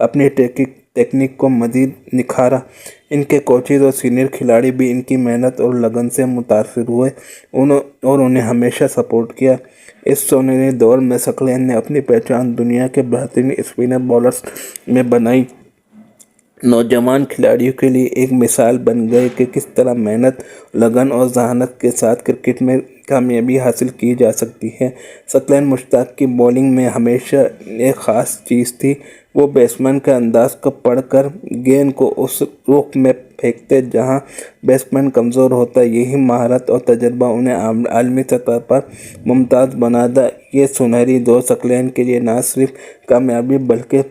अपनी टेक्निक को मज़ीद निखारा। इनके कोचेज़ और सीनियर खिलाड़ी भी इनकी मेहनत और लगन से मुतासिर हुए और उन्हें हमेशा सपोर्ट किया। इस सोनेरी दौर में सक्लेन ने अपनी पहचान दुनिया के बेहतरीन स्पिनर बॉलर्स में बनाई। नौजवान खिलाड़ियों के लिए एक मिसाल बन गए कि किस तरह मेहनत, लगन और ज़हानत के साथ क्रिकेट में कामयाबी हासिल की जा सकती है। सक्लेन मुश्ताक की बॉलिंग में हमेशा एक ख़ास चीज़ थी। वो बैट्समैन के अंदाज को पढ़कर गेंद को उस रुख में फेंकते जहां बैट्समैन कमज़ोर होता। यही महारत और तजर्बा उन्हें आलमी सतह पर मुमताज़ बनाता। ये सुनहरी दौर सक्लेन के लिए न सिर्फ कामयाबी बल्कि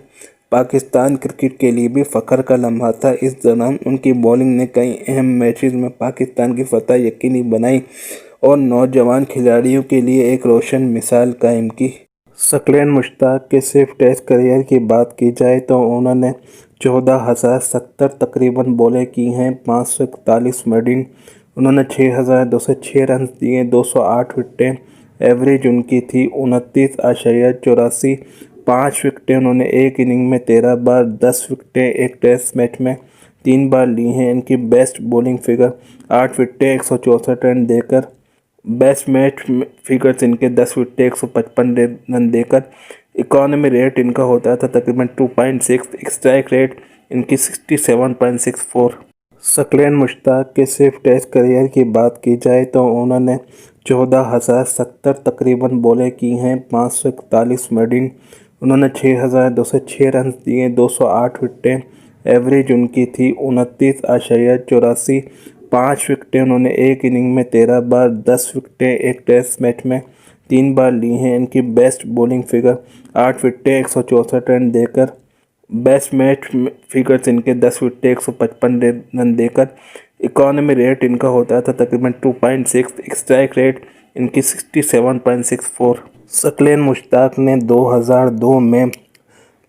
पाकिस्तान क्रिकेट के लिए भी फ़ख्र का लम्हा था। इस दौरान उनकी बॉलिंग ने कई अहम मैचेस में पाकिस्तान की फतह यकीनी बनाई और नौजवान खिलाड़ियों के लिए एक रोशन मिसाल कायम की। सक्लेन मुश्ताक के सिर्फ टेस्ट करियर की बात की जाए तो उन्होंने 14,070 तकरीबन बॉलें की हैं, 541 मेडन। उन्होंने 6,206 रन दिए, 208 विकेटें। एवरेज उनकी थी 29.84। 5 विकेटें उन्होंने एक इनिंग में 13 बार, 10 विकेटें एक टेस्ट मैच में 3 बार ली हैं। इनकी बेस्ट बॉलिंग फिगर 8 विकेटें 164 रन देकर। बेस्ट मैच फिगर्स इनके 10 विकेटें 155 रन देकर। इकॉनमी रेट इनका होता था तकरीबन 2.6। स्ट्राइक रेट इनकी 67.64। सक्लेन मुश्ताक के सिर्फ टेस्ट करियर की बात की जाए तो उन्होंने 14,070 तकरीबन बॉलें की हैं, 541 मेडन। उन्होंने 6,206 रन दिए, 208 विकेटें। एवरेज उनकी थी 29.84। 5 विकेटें उन्होंने एक इनिंग में 13 बार, 10 विकेटें एक टेस्ट मैच में 3 बार ली हैं। इनकी बेस्ट बॉलिंग फिगर 8 विकेटें 164 रन देकर। बेस्ट मैच फिगर्स इनके 10 विकेटें 155 रन देकर। इकॉनमी रेट इनका होता था तकरीबन 2.6। स्ट्राइक रेट इनकी 67.64। सक्लेन मुश्ताक ने 2002 में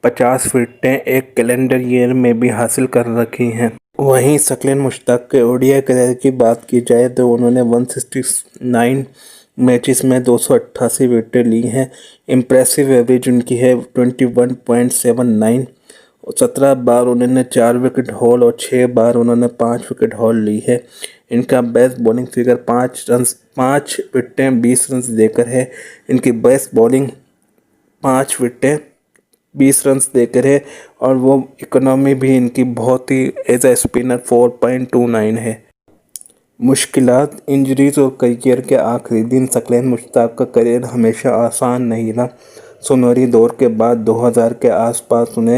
50 विकेटें एक कैलेंडर ईयर में भी हासिल कर रखी हैं। वहीं सक्लेन मुश्ताक के ओडीआई करियर की बात की जाए तो उन्होंने 169 मैचेस में 288 विकेटें ली हैं। इम्प्रेसिव एवरेज उनकी है 21.79। 17 बार उन्होंने 4 विकेट हॉल और 6 बार उन्होंने 5 विकेट हॉल ली है। इनका बेस्ट बॉलिंग फिगर 5 विकेटें 20 रन देकर है। इनकी बेस्ट बॉलिंग 5 विकेटें 20 रन देकर है और वो इकोनॉमी भी इनकी बहुत ही एज ए स्पिनर 4.29 है। मुश्किलात, इंजरीज और करियर के आखिरी दिन सक्लेन मुश्ताक का करियर हमेशा आसान नहीं रहा। सुनहरी दौर के बाद 2000 के आसपास उन्हें